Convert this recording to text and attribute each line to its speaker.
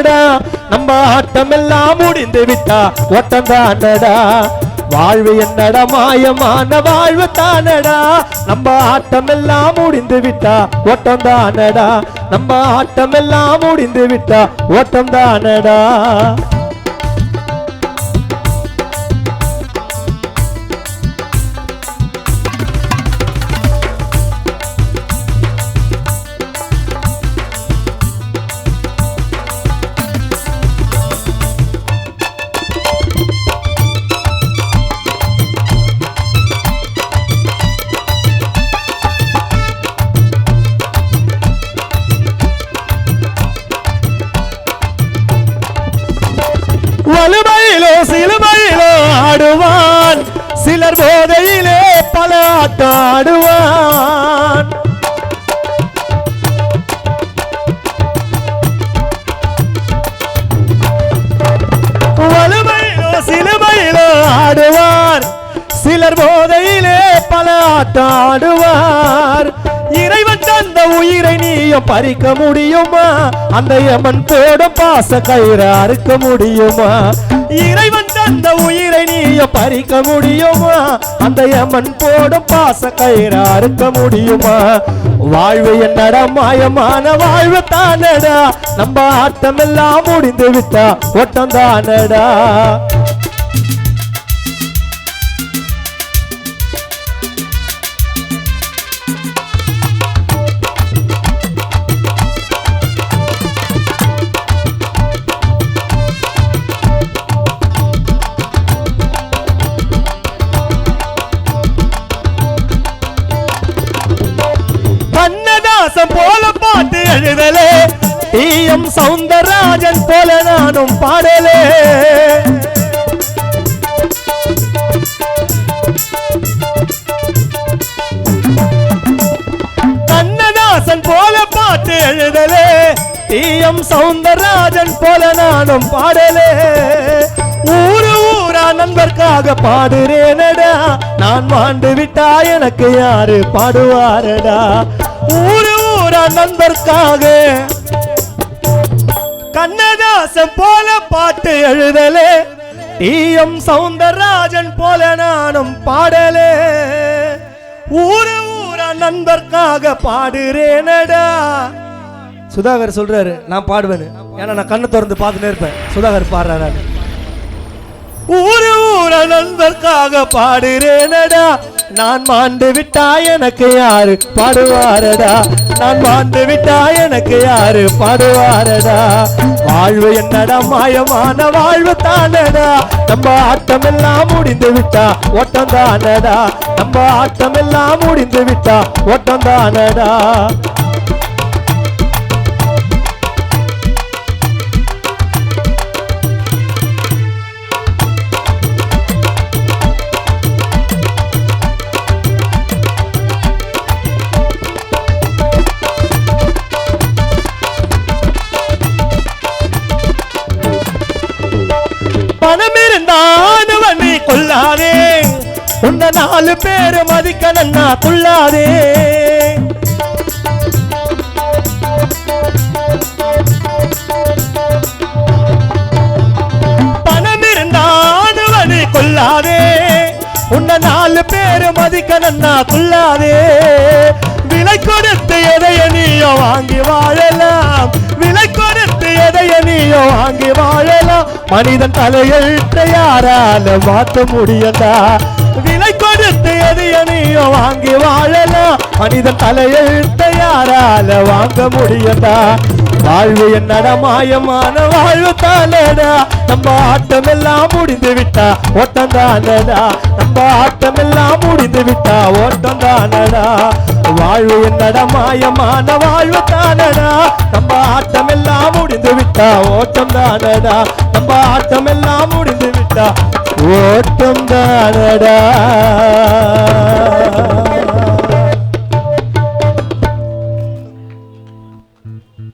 Speaker 1: தானடா நம்ம ஆட்டம் எல்லாம் முடிந்து விட்டா ஓட்டம் தானடா வாழ்வு என்னடா மாயமான வாழ்வு தானடா நம்ம ஆட்டம் எல்லாம் முடிந்து விட்டா ஓட்டம் தானடா நம்ம ஆட்டம் எல்லாம் முடிந்து விட்டா ஓட்டம் தானடா வலுமையிலோ சிலுமையிலோ ஆடுவான் சிலர் போதையிலே பல ஆட்டம் ஆடுவான் வலுமையிலோ சிலுமையிலோ ஆடுவார் சிலர் போதையிலே பல ஆட்டம் ஆடுவார் இறைவன் தந்த உயிரை நீயும் பறிக்க முடியுமா அந்த யமன் போடும் பாச கயிறு அறுக்க முடியுமா இறைவன் தந்த உயிரை நீயும் பறிக்க முடியுமா அந்த யமன் போடும் பாச கயிறு அறுக்க முடியுமா வாழ்வு என்னடா மாயமான வாழ்வு தானடா நம்ம ஆட்டம் எல்லாம் முடிந்து விட்டா ஓட்டம் தானடா போல பாட்டு எழுதலே டி.எம். சௌந்தரராஜன் போல நானும் பாடலே கண்ணதாசன் போல பாட்டு எழுதலே டி.எம். சௌந்தரராஜன் போல நானும் பாடலே ஊரு ஊரா நண்பர்க்காக பாடுறேனடா நான் மாண்டு விட்டா எனக்கு யாரு பாடுவாரடா ஊரு ஊரா நண்பர்க்காக கண்ணதாசன் போல பாட்டு எழுதலே டி.எம். சௌந்தரராஜன் போல நானும் பாடலே ஊரு ஊரா நண்பர்க்காக பாடுறேனடா சுதாகர் சொல்றாரு நான் பாடுவேன்னு ஏன்னா நான் கண்ணு திறந்து பார்த்துட்டே இருப்பேன் சுதாகர் பாடுறாரு ஊரு ஊர நண்பர்க்காக பாடுறேனடா நான் மாண்டு விட்டா எனக்கு யாரு பாடுவாரடா நான் மாண்டு விட்டா எனக்கு யாரு பாடுவாரடா வாழ்வு என்னடா மாயமான வாழ்வு தானடா நம்ம ஆட்டம் எல்லாம் முடிந்து விட்டா ஓட்டம் தானடா நம்ம ஆட்டம் எல்லாம் முடிந்து விட்டா ஓட்டம் தானடா பணம் இருந்தான் நீ கொள்ளாதே உன்ன 4 பேரு மதிக்கணன்னா கொள்ளாதே பணம் இருந்தான் நீ கொள்ளாதே உன்ன 4 பேரு மதிக்கணன்னா கொள்ளாதே விலை கொடுத்து எதைய நீயோ வாங்கி வாழலாம் விலை கொடுத்து எதைய நீயோ வாங்கி வாழலாம் மனிதன் தலையெழுத்தை யாரால மாற்ற முடியதா விலை கொடுத்து எதைய நீயோ வாங்கி வாழலாம் மனிதன் தலையெழுத்தை யாரால வாங்க முடியதா வாழ்வு என்னடா மாயமான வாழ்வு தானடா நம்ம ஆட்டம் எல்லாம் முடிந்து விட்டா ஓட்டம் தானடா நம்ம ஆட்டம் எல்லாம் முடிந்து விட்டா ஓட்டம் தானடா வாழ்வு என்னடா மாயமான வாழ்வு தானடா நம்ம ஆட்டம் எல்லாம் முடிந்து விட்டா ஓட்டம் தானடா நம்ம ஆட்டம் எல்லாம் முடிந்து விட்டா ஓட்டம் தானடா